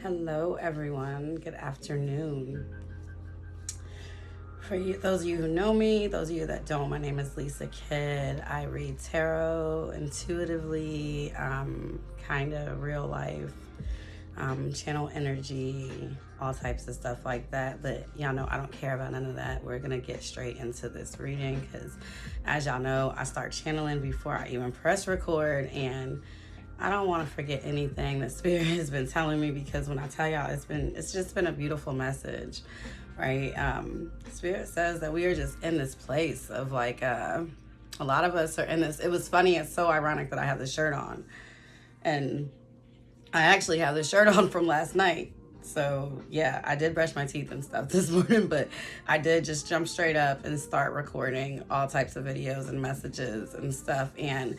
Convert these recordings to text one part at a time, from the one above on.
Hello, everyone. Good afternoon. For you, those of you who know me, those of you that don't, my name is Lisa Kidd. I read tarot intuitively, kind of real life, channel energy, all types of stuff like that. But y'all know I don't care about none of that. We're going to get straight into this reading because, as y'all know, I start channeling before I even press record, and I don't want to forget anything that Spirit has been telling me, because when I tell y'all, it's just been a beautiful message, right? Spirit says that we are just in this place of like, a lot of us are in this. It was funny. It's so ironic that I have this shirt on, and I actually have this shirt on from last night. So yeah, I did brush my teeth and stuff this morning, but I did just jump straight up and start recording all types of videos and messages and stuff. And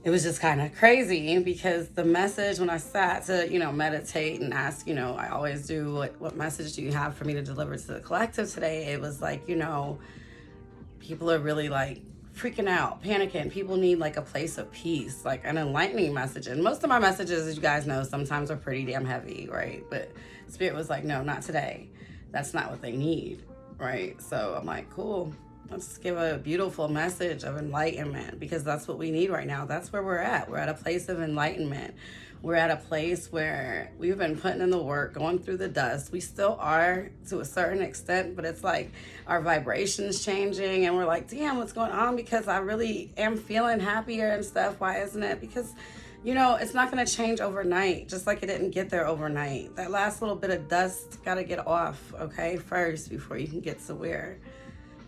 it was just kind of crazy because the message, when I sat to, meditate and ask, I always do, what message do you have for me to deliver to the collective today? It was like, people are really like freaking out, panicking. People need like a place of peace, like an enlightening message. And most of my messages, as you guys know, sometimes are pretty damn heavy, right? But Spirit was like, no, not today. That's not what they need, right? So I'm like, cool. Let's give a beautiful message of enlightenment, because that's what we need right now. That's where we're at. We're at a place of enlightenment. We're at a place where we've been putting in the work, going through the dust. We still are to a certain extent, but it's like our vibration's changing, and we're like, damn, what's going on? Because I really am feeling happier and stuff. Why isn't it? Because it's not going to change overnight, just like it didn't get there overnight. That last little bit of dust got to get off, okay, first, before you can get to where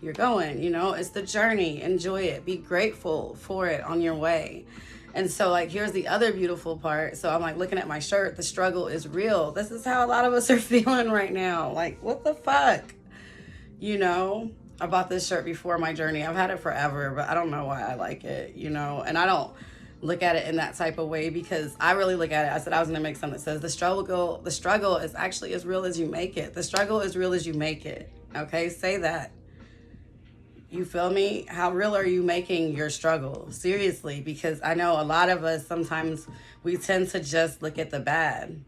you're going. It's the journey. Enjoy it. Be grateful for it on your way. And so, like, here's the other beautiful part. So I'm like looking at my shirt. The struggle is real. This is how a lot of us are feeling right now. Like, what the fuck? I bought this shirt before my journey. I've had it forever, but I don't know why I like it, and I don't look at it in that type of way, because I really look at it. I said I was going to make something that says the struggle is actually as real as you make it. The struggle is real as you make it. Okay. Say that. You feel me? How real are you making your struggle? Seriously, because I know a lot of us, sometimes we tend to just look at the bad,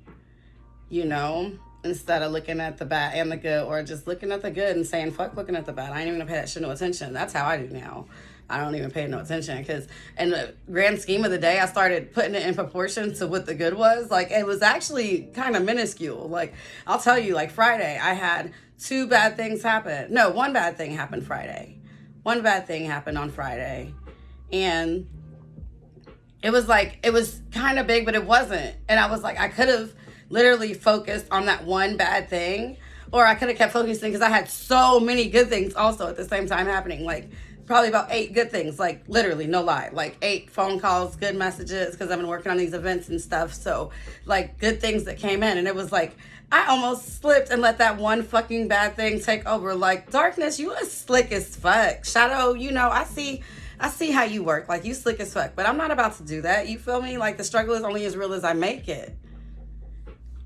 instead of looking at the bad and the good, or just looking at the good and saying, fuck looking at the bad. I ain't even gonna pay that shit no attention. That's how I do now. I don't even pay no attention, because in the grand scheme of the day, I started putting it in proportion to what the good was. Like, it was actually kind of minuscule. Like, I'll tell you, like Friday, I had two bad things happen. No, one bad thing happened Friday. One bad thing happened on Friday, and it was kind of big, but it wasn't. And I was like, I could have literally focused on that one bad thing, or I could have kept focusing, because I had so many good things also at the same time happening. Like, probably about 8 good things, like literally, no lie, like 8 phone calls, good messages, because I've been working on these events and stuff. So like good things that came in, and it was like, I almost slipped and let that one fucking bad thing take over. Like, darkness, you is slick as fuck. Shadow, I see how you work. Like, you slick as fuck, but I'm not about to do that. You feel me? Like, the struggle is only as real as I make it.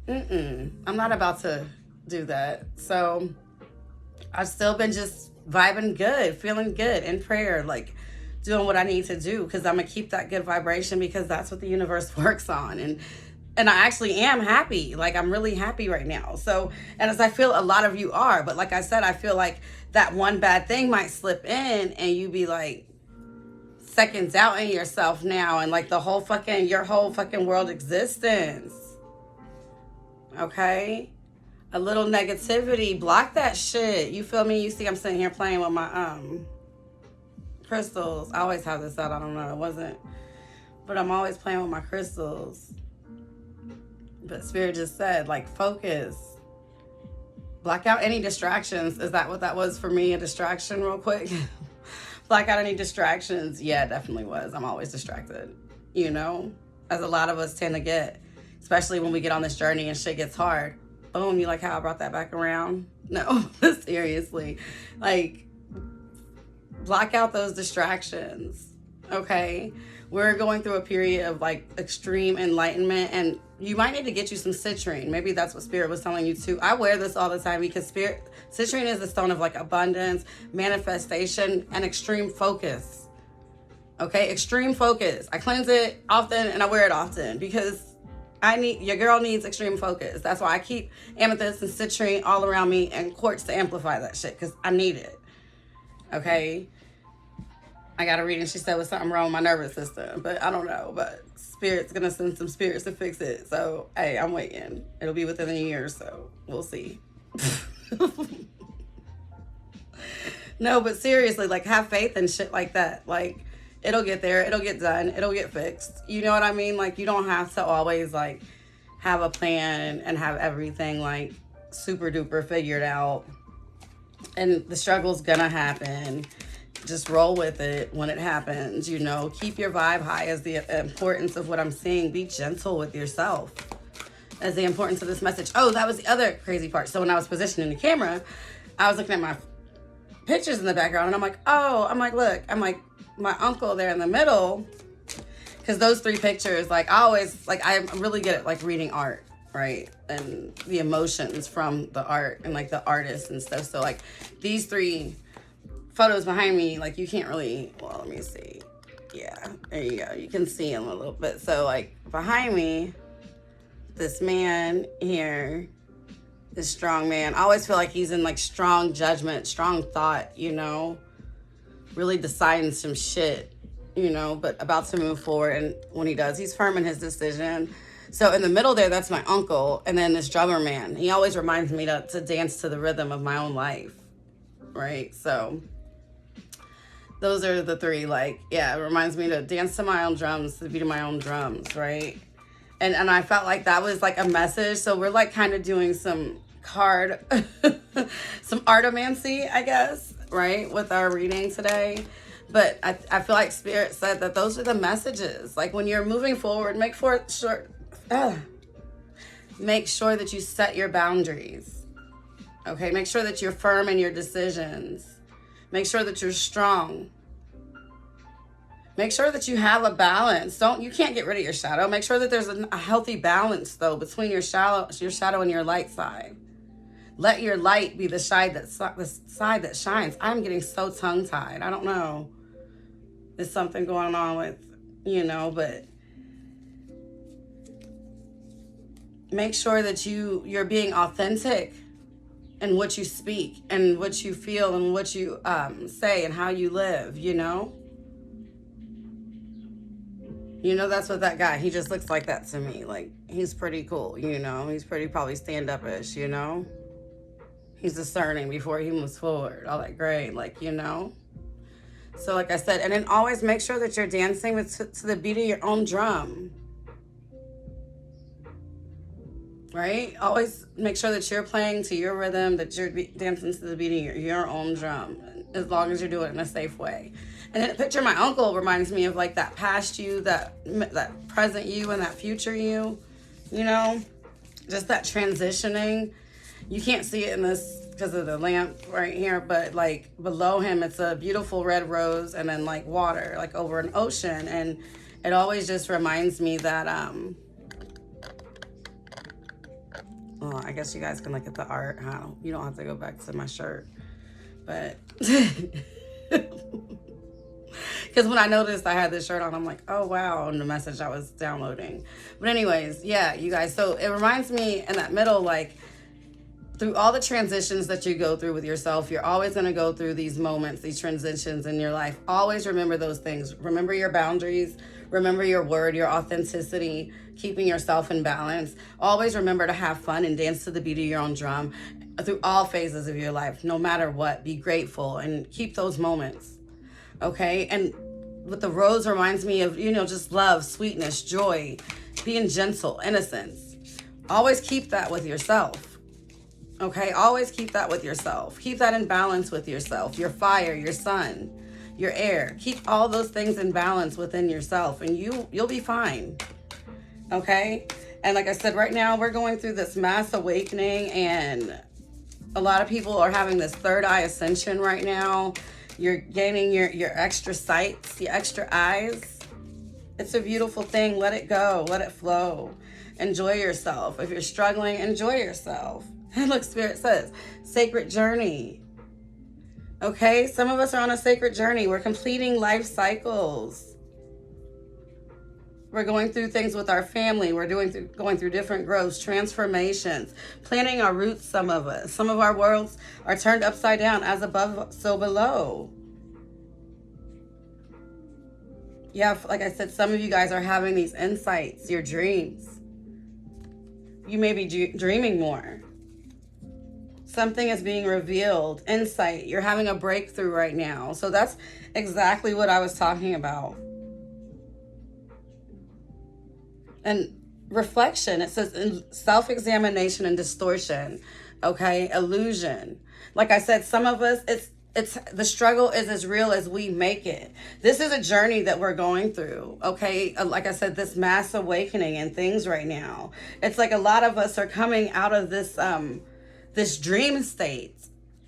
I'm not about to do that. So I've still been just vibing good, feeling good in prayer, like doing what I need to do, because I'm gonna keep that good vibration, because that's what the universe works on. And I actually am happy. Like, I'm really happy right now. So, and as I feel a lot of you are, but like I said, I feel like that one bad thing might slip in, and you be like second doubting yourself now, and like your whole fucking world existence. Okay? A little negativity, block that shit. You feel me? You see, I'm sitting here playing with my crystals. I always have this out. I don't know. It wasn't, but I'm always playing with my crystals. But Spirit just said, like, focus. Black out any distractions. Is that what that was for me? A distraction, real quick? Black out any distractions. Yeah, it definitely was. I'm always distracted, as a lot of us tend to get, especially when we get on this journey and shit gets hard. Boom, you like how I brought that back around? No, seriously. Like, block out those distractions, okay? We're going through a period of like extreme enlightenment, and you might need to get you some citrine. Maybe that's what Spirit was telling you too. I wear this all the time because citrine is the stone of like abundance, manifestation, and extreme focus. Okay, extreme focus. I cleanse it often and I wear it often because Your girl needs extreme focus. That's why I keep amethyst and citrine all around me and quartz to amplify that shit, because I need it. Okay? I got a reading. She said was something wrong with my nervous system, but I don't know. But Spirit's gonna send some spirits to fix it. So, hey, I'm waiting. It'll be within a year, so we'll see. No, but seriously, like, have faith and shit like that. Like, it'll get there. It'll get done. It'll get fixed. You know what I mean? Like, you don't have to always, like, have a plan and have everything, like, super duper figured out. And the struggle's gonna happen. Just roll with it when it happens, you know. Keep your vibe high is the importance of what I'm seeing. Be gentle with yourself as the importance of this message. Oh, that was the other crazy part. So when I was positioning the camera, I was looking at my pictures in the background, and I'm like, look, my uncle there in the middle, because those three pictures, like, I'm really good at, like, reading art, right, and the emotions from the art and, like, the artists and stuff. So, like, these three photos behind me, like, you can't really, well, let me see, yeah, there you go, you can see them a little bit. So, like, behind me, this man here, this strong man, I always feel like he's in, like, strong judgment, strong thought, you know, really deciding some shit, you know, but about to move forward. And when he does, he's firm in his decision. So in the middle there, that's my uncle. And then this drummer man, he always reminds me to dance to the rhythm of my own life, right? So those are the three, like, yeah, it reminds me to dance to my own drums, to the beat of my own drums, right? And I felt like that was, like, a message. So we're, like, kind of doing some some artomancy, I guess, right, with our reading today. But I feel like Spirit said that those are the messages. Like, when you're moving forward, make sure that you set your boundaries. Okay, make sure that you're firm in your decisions. Make sure that you're strong. Make sure that you have a balance. You can't get rid of your shadow. Make sure that there's a healthy balance, though, between your shadow and your light side. Let your light be the side that shines. I'm getting so tongue-tied. I don't know. There's something going on with, you know, but make sure that you're being authentic in what you speak and what you feel and what you say and how you live, you know? You know, that's what that guy, he just looks like that to me. Like, he's pretty cool, you know? He's pretty probably stand-up-ish, you know? He's discerning before he moves forward. All that great, like, you know? So, like I said, and then always make sure that you're dancing to the beat of your own drum. Right? Always make sure that you're playing to your rhythm, that you're dancing to the beat of your own drum, as long as you're doing it in a safe way. And then picture my uncle reminds me of, like, that past you, that present you, and that future you, you know? Just that transitioning. You can't see it in this because of the lamp right here, but, like, below him, it's a beautiful red rose and then, like, water, like, over an ocean. And it always just reminds me that, well, I guess you guys can look at the art. You don't have to go back to my shirt. But because when I noticed I had this shirt on, I'm like, oh, wow, and the message I was downloading. But anyways, yeah, you guys. So it reminds me in that middle, like, through all the transitions that you go through with yourself, you're always going to go through these moments, these transitions in your life. Always remember those things. Remember your boundaries. Remember your word, your authenticity, keeping yourself in balance. Always remember to have fun and dance to the beat of your own drum through all phases of your life, no matter what. Be grateful and keep those moments, okay? And what the rose reminds me of, you know, just love, sweetness, joy, being gentle, innocence. Always keep that with yourself, okay? Always keep that with yourself. Keep that in balance with yourself, your fire, your sun, your air. Keep all those things in balance within yourself, and you'll be fine, okay? And like I said, right now we're going through this mass awakening, and a lot of people are having this third eye ascension right now. You're gaining your extra sights, your extra eyes. It's a beautiful thing. Let it go. Let it flow. Enjoy yourself. If you're struggling, enjoy yourself. And look, Spirit says, sacred journey. Okay? Some of us are on a sacred journey. We're completing life cycles. We're going through things with our family. We're going through different growths, transformations, planting our roots, some of us. Some of our worlds are turned upside down, as above, so below. Yeah, like I said, some of you guys are having these insights, your dreams. You may be dreaming more. Something is being revealed, insight. You're having a breakthrough right now. So that's exactly what I was talking about. And reflection, it says self-examination and distortion, okay, illusion. Like I said, some of us, it's the struggle is as real as we make it. This is a journey that we're going through, okay? Like I said, this mass awakening and things right now. It's like a lot of us are coming out of this this dream state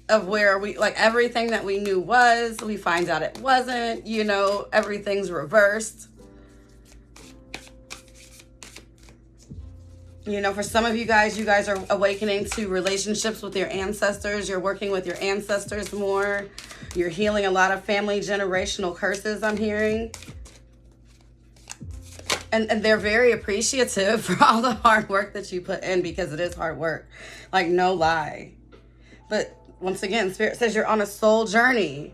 of where we, like, everything that we knew was, we find out it wasn't, you know, everything's reversed. You know, for some of you guys are awakening to relationships with your ancestors. You're working with your ancestors more. You're healing a lot of family generational curses, I'm hearing. And they're very appreciative for all the hard work that you put in, because it is hard work. Like, no lie. But once again, Spirit says you're on a soul journey.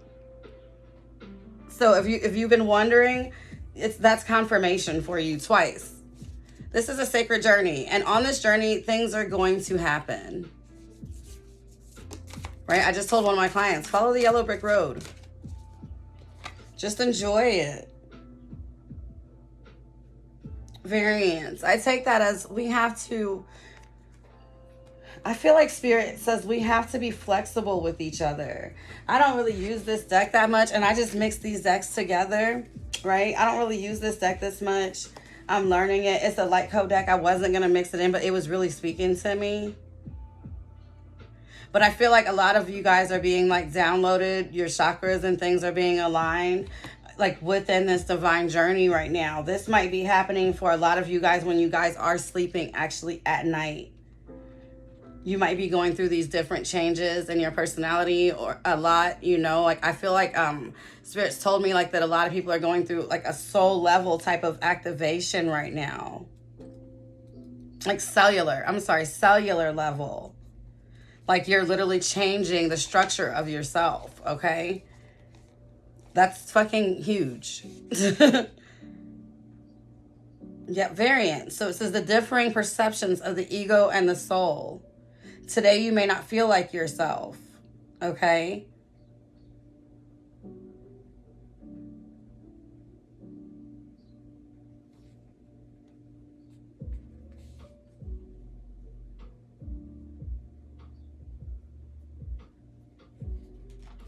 So if you've been wondering, that's confirmation for you twice. This is a sacred journey, and on this journey, things are going to happen. Right? I just told one of my clients, follow the yellow brick road. Just enjoy it. Variance. I take that as we have to, I feel like Spirit says we have to be flexible with each other. I don't really use this deck that much, and I just mix these decks together, right? I don't really use this deck this much. I'm learning it. It's a light code deck. I wasn't going to mix it in, but it was really speaking to me. But I feel like a lot of you guys are being like downloaded. Your chakras and things are being aligned like within this divine journey right now. This might be happening for a lot of you guys when you guys are sleeping actually at night. You might be going through these different changes in your personality or a lot, you know, like I feel like Spirit's told me like that a lot of people are going through like a soul level type of activation right now. Like cellular level. Like you're literally changing the structure of yourself, okay? That's fucking huge. Yeah, variant. So it says the differing perceptions of the ego and the soul. Today you may not feel like yourself, okay?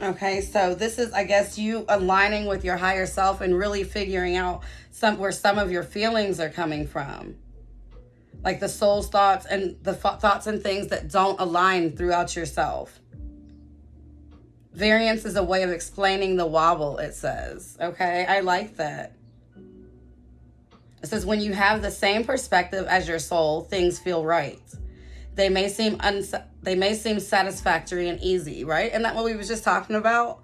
Okay, so this is, I guess, you aligning with your higher self and really figuring out where some of your feelings are coming from. Like the soul's thoughts and the thoughts and things that don't align throughout yourself. Variance is a way of explaining the wobble, it says. Okay, I like that. It says when you have the same perspective as your soul, things feel right. They may seem satisfactory and easy, right? And that what we was just talking about,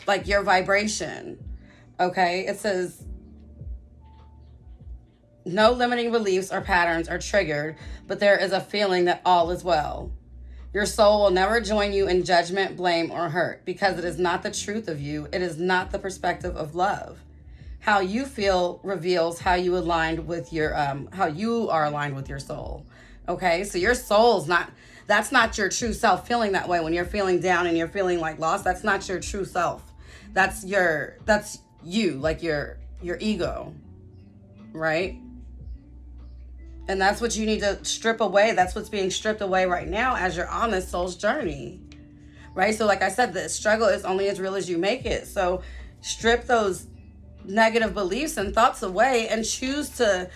like your vibration. Okay, it says no limiting beliefs or patterns are triggered, but there is a feeling that all is well. Your soul will never join you in judgment, blame, or hurt because it is not the truth of you. It is not the perspective of love. How you feel reveals how you aligned with your how you are aligned with your soul. Okay, so your soul's not, that's not your true self feeling that way when you're feeling down and you're feeling like lost. That's not your true self. That's you, like your ego, right? And that's what you need to strip away. That's what's being stripped away right now as you're on this soul's journey, right? So like I said, the struggle is only as real as you make it. So strip those negative beliefs and thoughts away and choose to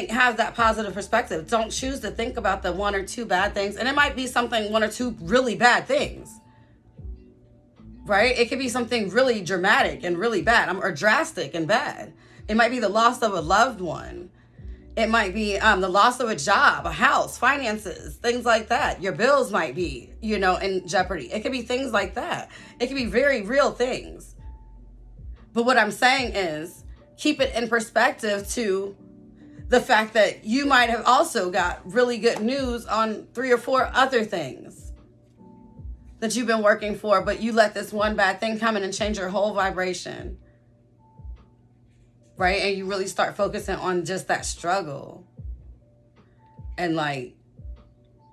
have that positive perspective. Don't choose to think about the one or two bad things. And it might be something, one or two really bad things, right? It could be something really dramatic and really bad, or drastic and bad. It might be the loss of a loved one. It might be the loss of a job, a house, finances, things like that. Your bills might be, in jeopardy. It could be things like that. It could be very real things. But what I'm saying is keep it in perspective to the fact that you might have also got really good news on 3 or 4 other things that you've been working for, but you let this one bad thing come in and change your whole vibration, right? And you really start focusing on just that struggle. And like,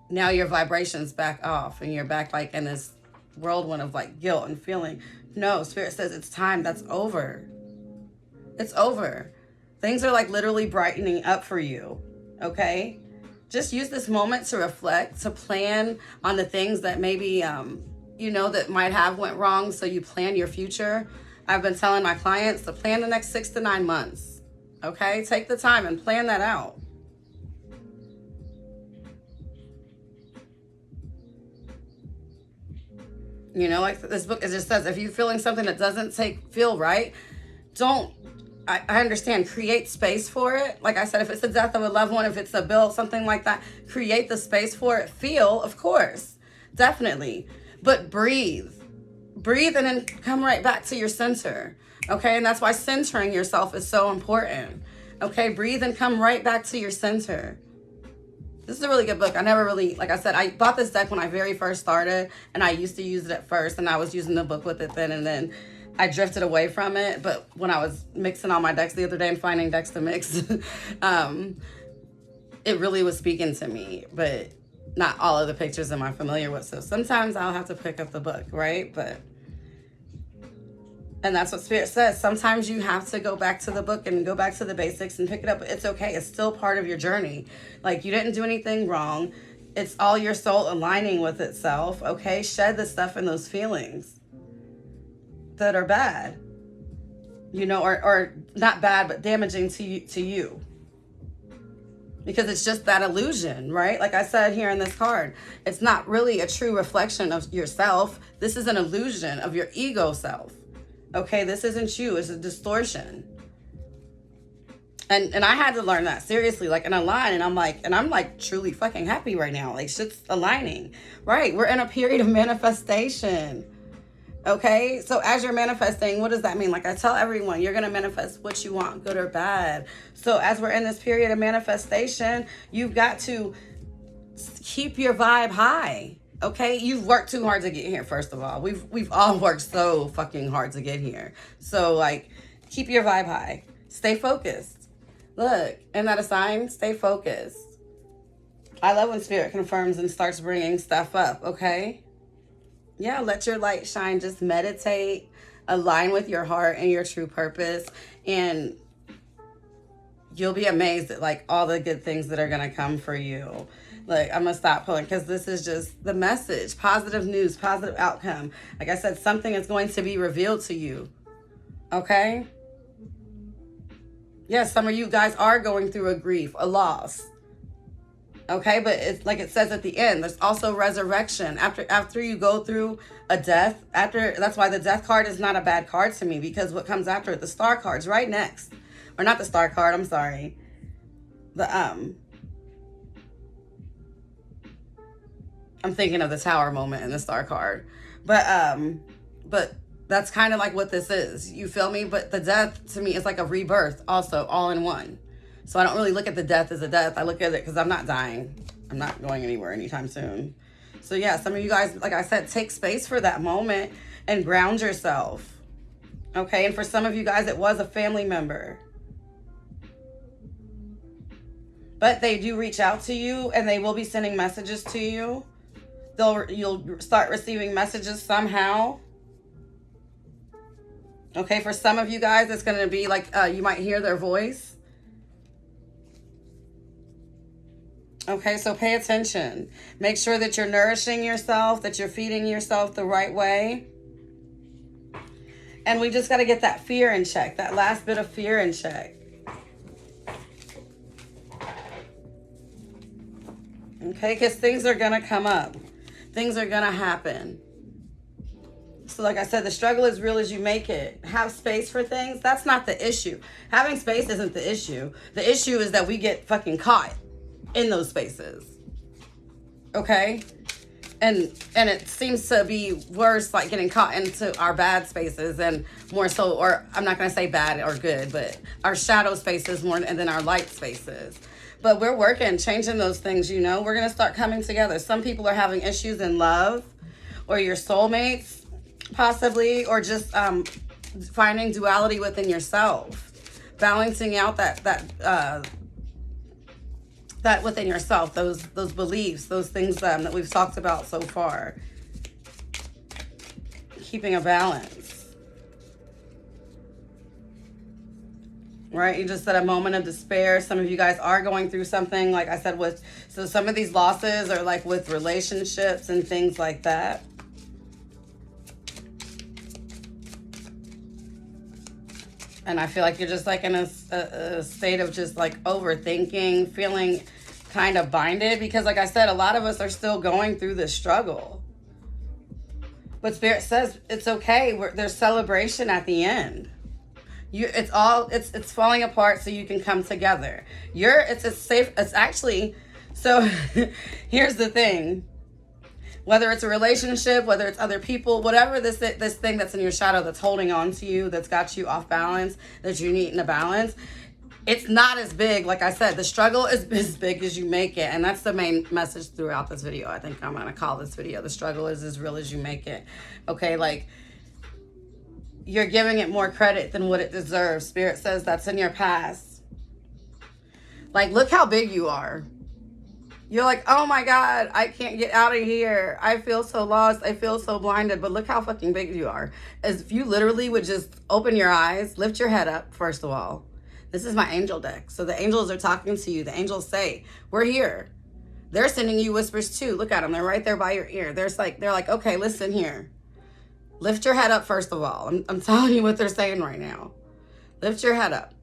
now your vibration's back off and you're back like in this whirlwind of like guilt and feeling. No, Spirit says it's time. That's over. It's over. Things are like literally brightening up for you, okay? Just use this moment to reflect, to plan on the things that maybe, you know, that might have went wrong, so you plan your future. I've been telling my clients to plan the next 6 to 9 months, okay? Take the time and plan that out. You know, like this book, it just says, if you're feeling something that doesn't feel right, don't, I understand, create space for it. Like I said, if it's the death of a loved one, if it's a bill, something like that, create the space for it. Feel, of course, definitely. But breathe. Breathe and then come right back to your center. Okay, and that's why centering yourself is so important. Okay, breathe and come right back to your center. This is a really good book. I never really, like I said, I bought this deck when I very first started, and I used to use it at first, and I was using the book with it then, and then I drifted away from it. But when I was mixing all my decks the other day and finding decks to mix, it really was speaking to me, but not all of the pictures am I familiar with. So sometimes I'll have to pick up the book, right? And that's what Spirit says. Sometimes you have to go back to the book and go back to the basics and pick it up. It's okay. It's still part of your journey. Like, you didn't do anything wrong. It's all your soul aligning with itself, okay? Shed the stuff and those feelings that are bad, you know, or not bad, but damaging to you. Because it's just that illusion, right? Like I said here in this card, it's not really a true reflection of yourself. This is an illusion of your ego self. Okay, this isn't you. It's a distortion. And I had to learn that seriously, like in a line. And I'm like truly fucking happy right now. Like, shit's aligning, right? We're in a period of manifestation. Okay, so as you're manifesting, what does that mean? Like I tell everyone, you're going to manifest what you want, good or bad. So as we're in this period of manifestation, you've got to keep your vibe high. Okay, you've worked too hard to get here, first of all. We've all worked so fucking hard to get here. So, like, keep your vibe high. Stay focused. Look, isn't that a sign? Stay focused. I love when Spirit confirms and starts bringing stuff up, okay? Yeah, let your light shine. Just meditate. Align with your heart and your true purpose. And you'll be amazed at, like, all the good things that are going to come for you. Like, I'm going to stop pulling because this is just the message. Positive news, positive outcome. Like I said, something is going to be revealed to you. Okay? Yes, some of you guys are going through a grief, a loss. Okay? But it's like it says at the end, there's also resurrection. After you go through a death, that's why the death card is not a bad card to me, because what comes after it, the star card's right next. Or not the star card, I'm sorry. I'm thinking of the tower moment in the star card. But that's kind of like what this is. You feel me? But the death to me is like a rebirth also, all in one. So I don't really look at the death as a death. I look at it because I'm not dying. I'm not going anywhere anytime soon. So yeah, some of you guys, like I said, take space for that moment and ground yourself. Okay, and for some of you guys, it was a family member. But they do reach out to you and they will be sending messages to you. You'll start receiving messages somehow. Okay, for some of you guys, it's going to be like you might hear their voice. Okay, so pay attention. Make sure that you're nourishing yourself, that you're feeding yourself the right way. And we just got to get that fear in check, that last bit of fear in check. Okay, because things are going to come up. Things are going to happen. So like I said, the struggle is real as you make it. Have space for things. That's not the issue. Having space isn't the issue. The issue is that we get fucking caught in those spaces. Okay? And it seems to be worse, like getting caught into our bad spaces, and more so, or I'm not going to say bad or good, but our shadow spaces more than our light spaces. But we're working, changing those things, you know. We're going to start coming together. Some people are having issues in love, or your soulmates, possibly, or just finding duality within yourself, balancing out that within yourself, those beliefs, those things that we've talked about so far. Keeping a balance. Right? You just said a moment of despair. Some of you guys are going through something, like I said, so some of these losses are like with relationships and things like that. And I feel like you're just like in a state of just like overthinking, feeling kind of binded, because like I said, a lot of us are still going through this struggle. But Spirit says it's okay. There's celebration at the end. It's falling apart so you can come together. It's safe. It's actually, so here's the thing. Whether it's a relationship, whether it's other people, whatever this thing that's in your shadow that's holding on to you, that's got you off balance, that you need in a balance, it's not as big. Like I said, the struggle is as big as you make it. And that's the main message throughout this video. I think I'm going to call this video, the struggle is as real as you make it. Okay, like you're giving it more credit than what it deserves. Spirit says that's in your past. Like, look how big you are. You're like, oh my God, I can't get out of here. I feel so lost. I feel so blinded. But look how fucking big you are. As if you literally would just open your eyes, lift your head up, first of all. This is my angel deck. So the angels are talking to you. The angels say, we're here. They're sending you whispers too. Look at them. They're right there by your ear. They're like, okay, listen here. Lift your head up, first of all. I'm telling you what they're saying right now. Lift your head up.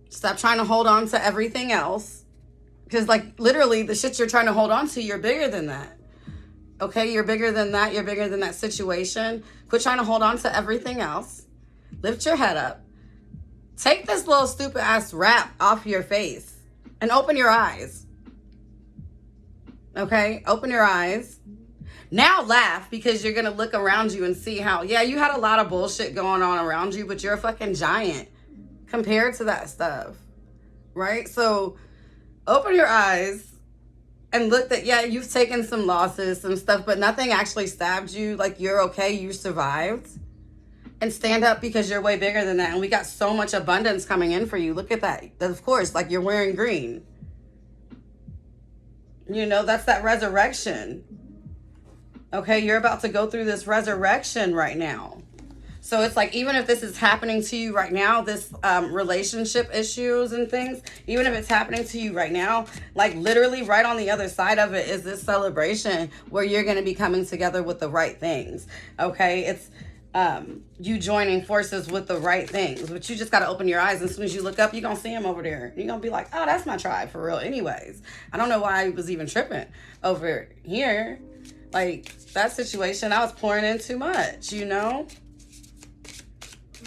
Stop trying to hold on to everything else. Because, like, literally, the shit you're trying to hold on to, you're bigger than that. Okay? You're bigger than that. You're bigger than that situation. Quit trying to hold on to everything else. Lift your head up. Take this little stupid-ass wrap off your face and open your eyes. Okay? Open your eyes. Now laugh, because you're going to look around you and see how, yeah, you had a lot of bullshit going on around you, but you're a fucking giant compared to that stuff. Right? So open your eyes and look that, yeah, you've taken some losses, some stuff, but nothing actually stabbed you. Like, you're okay. You survived. And stand up, because you're way bigger than that. And we got so much abundance coming in for you. Look at that. Of course, like, you're wearing green. You know, that's that resurrection. Okay, you're about to go through this resurrection right now. So it's like, even if this is happening to you right now, this relationship issues and things, even if it's happening to you right now, like literally right on the other side of it is this celebration where you're going to be coming together with the right things. Okay, it's you joining forces with the right things, but you just got to open your eyes. And as soon as you look up, you're going to see them over there. You're going to be like, oh, that's my tribe for real. Anyways, I don't know why I was even tripping over here. Like, that situation, I was pouring in too much, you know?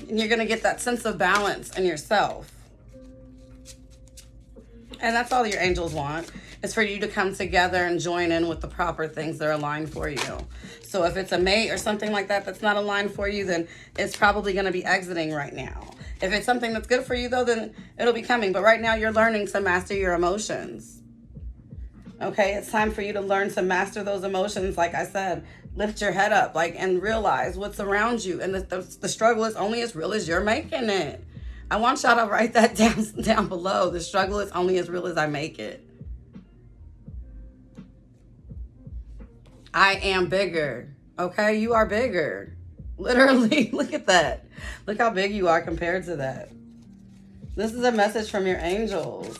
And you're going to get that sense of balance in yourself. And that's all your angels want, is for you to come together and join in with the proper things that are aligned for you. So if it's a mate or something like that that's not aligned for you, then it's probably going to be exiting right now. If it's something that's good for you, though, then it'll be coming. But right now, you're learning to master your emotions. Okay, it's time for you to learn to master those emotions. Like I said, lift your head up, like, and realize what's around you. And the struggle is only as real as you're making it. I want y'all to write that down below. The struggle is only as real as I make it. I am bigger. Okay, you are bigger. Literally, look at that. Look how big you are compared to that. This is a message from your angels.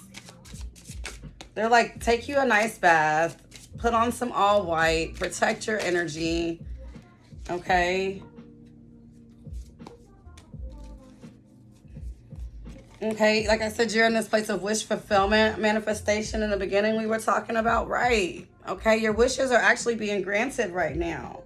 They're like, take you a nice bath, put on some all white, protect your energy, okay? Okay, like I said, you're in this place of wish fulfillment, manifestation in the beginning we were talking about, right? Okay, your wishes are actually being granted right now.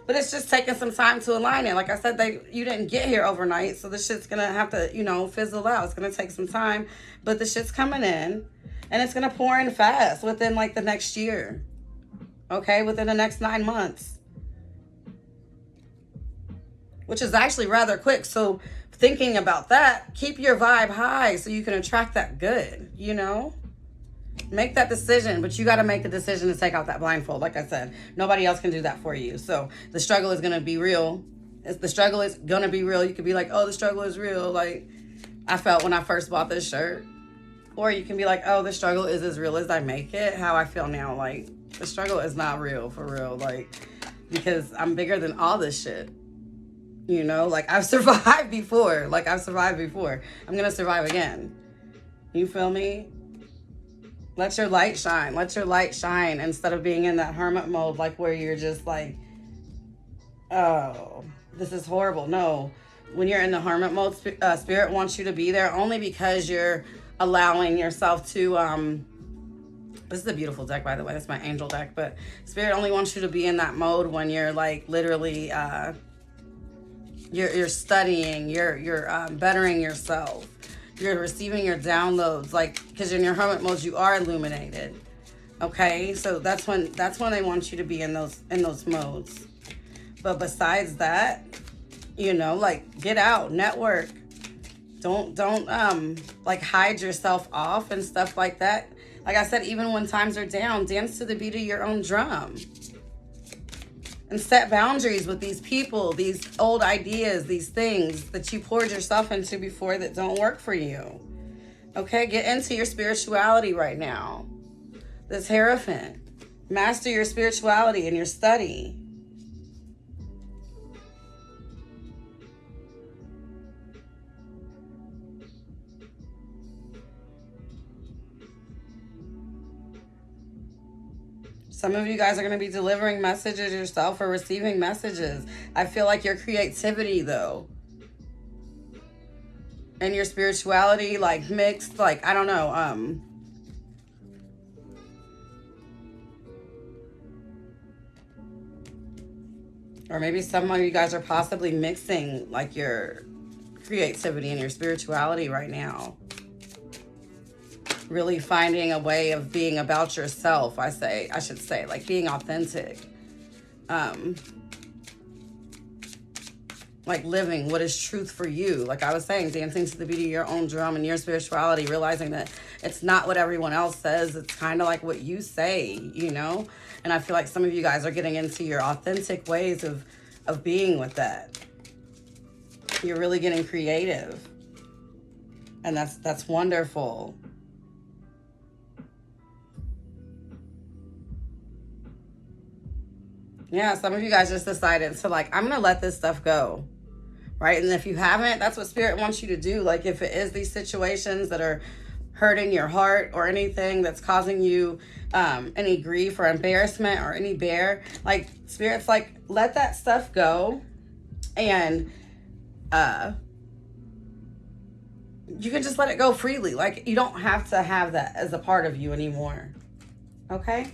But it's just taking some time to align it. Like I said, you didn't get here overnight, so this shit's going to have to, fizzle out. It's going to take some time, but the shit's coming in. And it's going to pour in fast within, like, the next year. okay, within the next 9 months, which is actually rather quick. So thinking about that, keep your vibe high so you can attract that good, you know? Make that decision, but you got to make the decision to take out that blindfold. Like I said, nobody else can do that for you. So the struggle is going to be real. The struggle is going to be real. You could be like, oh, the struggle is real. Like I felt when I first bought this shirt. Or you can be like, oh, the struggle is as real as I make it. How I feel now. Like the struggle is not real, for real. Like, because I'm bigger than all this shit. You know, like I've survived before. I'm going to survive again. You feel me? Let your light shine. Let your light shine instead of being in that hermit mode, like where you're just like, oh, this is horrible. No, when you're in the hermit mode, Spirit wants you to be there only because you're allowing yourself to, this is a beautiful deck, by the way. That's my angel deck. But Spirit only wants you to be in that mode when you're like literally, you're studying, you're bettering yourself. You're receiving your downloads, like, because in your hermit mode you are illuminated. Okay, so that's when they want you to be in those modes. But besides that, you know, like get out, network. Don't like hide yourself off and stuff like that. Like I said, even when times are down, dance to the beat of your own drum. And set boundaries with these people, these old ideas, these things that you poured yourself into before that don't work for you. Okay, get into your spirituality right now. This Hierophant. Master your spirituality and your study. Some of you guys are going to be delivering messages yourself or receiving messages. I feel like your creativity, though, and your spirituality, like mixed, like, I don't know, or maybe some of you guys are possibly mixing like your creativity and your spirituality right now. Really finding a way of being about yourself, I should say, like being authentic. Like living what is truth for you. Like I was saying, dancing to the beat of your own drum and your spirituality, realizing that it's not what everyone else says. It's kind of like what you say, you know? And I feel like some of you guys are getting into your authentic ways of being with that. You're really getting creative. And that's wonderful. Yeah, some of you guys just decided to like, I'm going to let this stuff go, right? And if you haven't, that's what Spirit wants you to do. Like if it is these situations that are hurting your heart or anything that's causing you any grief or embarrassment or any bear, like Spirit's like, let that stuff go. And you can just let it go freely. Like you don't have to have that as a part of you anymore. Okay?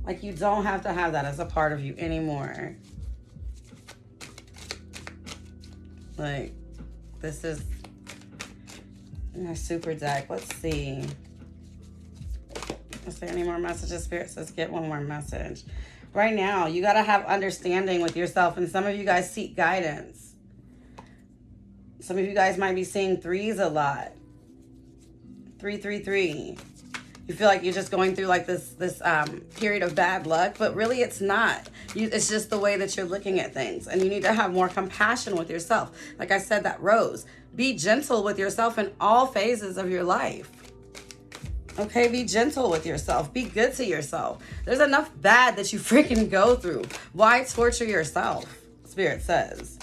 Like you don't have to have that as a part of you anymore. Like this is my super deck. Let's see. Is there any more messages? Spirit says get one more message. Right now, you got to have understanding with yourself. And some of you guys seek guidance. Some of you guys might be seeing threes a lot. 333. You feel like you're just going through like this period of bad luck, but really it's not. It's just the way that you're looking at things. And you need to have more compassion with yourself. Like I said, that rose. Be gentle with yourself in all phases of your life. Okay, be gentle with yourself. Be good to yourself. There's enough bad that you freaking go through. Why torture yourself? Spirit says.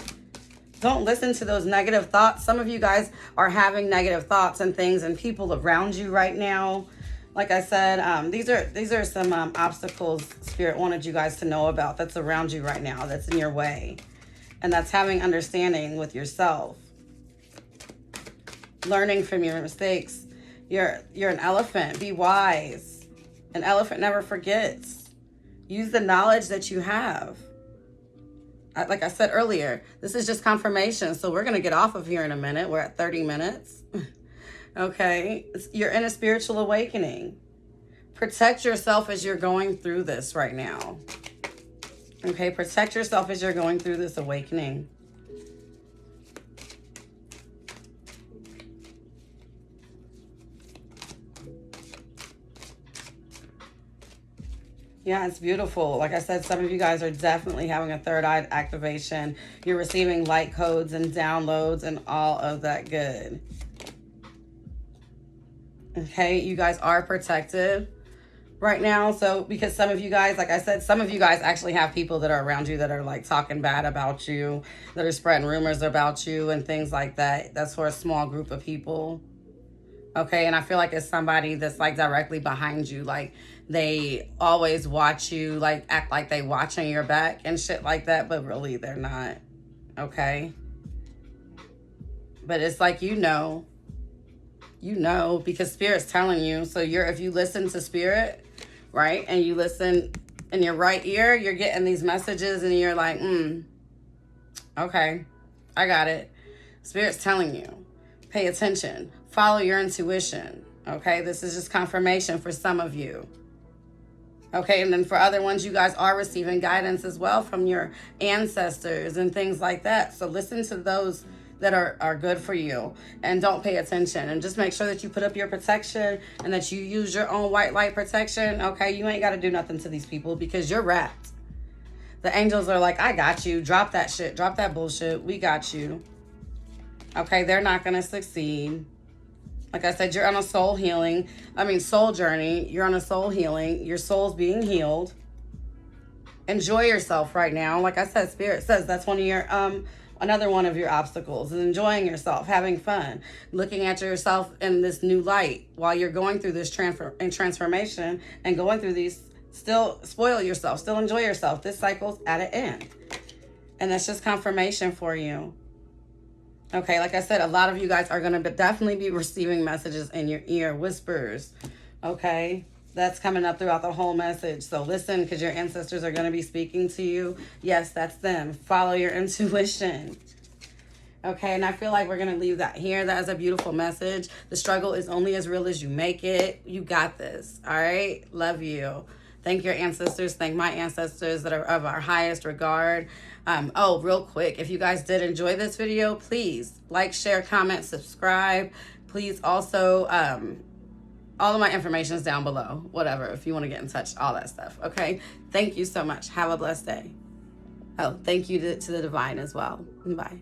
Don't listen to those negative thoughts. Some of you guys are having negative thoughts and things and people around you right now. Like I said, these are some obstacles Spirit wanted you guys to know about that's around you right now, that's in your way. And that's having understanding with yourself. Learning from your mistakes. You're an elephant. Be wise. An elephant never forgets. Use the knowledge that you have. Like I said earlier, this is just confirmation. So we're going to get off of here in a minute. We're at 30 minutes. Okay, you're in a spiritual awakening. Protect yourself as you're going through this right now. Okay, protect yourself as you're going through this awakening. Yeah, it's beautiful. Like I said, some of you guys are definitely having a third eye activation. You're receiving light codes and downloads and all of that good. Okay, you guys are protected right now. So because some of you guys, like I said, some of you guys actually have people that are around you that are like talking bad about you, that are spreading rumors about you and things like that. That's for a small group of people. Okay, and I feel like it's somebody that's like directly behind you. Like they always watch you, like act like they watching your back and shit like that, but really they're not. Okay? But it's like you know, because Spirit's telling you. So if you listen to Spirit, right, and you listen in your right ear, you're getting these messages and you're like, okay, I got it. Spirit's telling you, pay attention. Follow your intuition, okay? This is just confirmation for some of you. Okay, and then for other ones, you guys are receiving guidance as well from your ancestors and things like that. So listen to those that are good for you and don't pay attention. And just make sure that you put up your protection and that you use your own white light protection, okay? You ain't got to do nothing to these people because you're wrapped. The angels are like, I got you. Drop that shit. Drop that bullshit. We got you. Okay, they're not going to succeed. Like I said, you're on a soul journey. You're on a soul healing. Your soul's being healed. Enjoy yourself right now. Like I said, Spirit says that's one of your, another one of your obstacles is enjoying yourself, having fun, looking at yourself in this new light while you're going through this transformation and going through these. Still spoil yourself, still enjoy yourself. This cycle's at an end. And that's just confirmation for you. Okay, like I said, a lot of you guys are going to definitely be receiving messages in your ear, whispers, okay? That's coming up throughout the whole message. So listen, because your ancestors are going to be speaking to you. Yes, that's them. Follow your intuition. Okay, and I feel like we're going to leave that here. That is a beautiful message. The struggle is only as real as you make it. You got this, all right? Love you. Thank your ancestors. Thank my ancestors that are of our highest regard. Real quick, if you guys did enjoy this video, please like, share, comment, subscribe. Please also, all of my information is down below. Whatever, if you want to get in touch, all that stuff. Okay, thank you so much. Have a blessed day. Oh, thank you to the divine as well. Bye.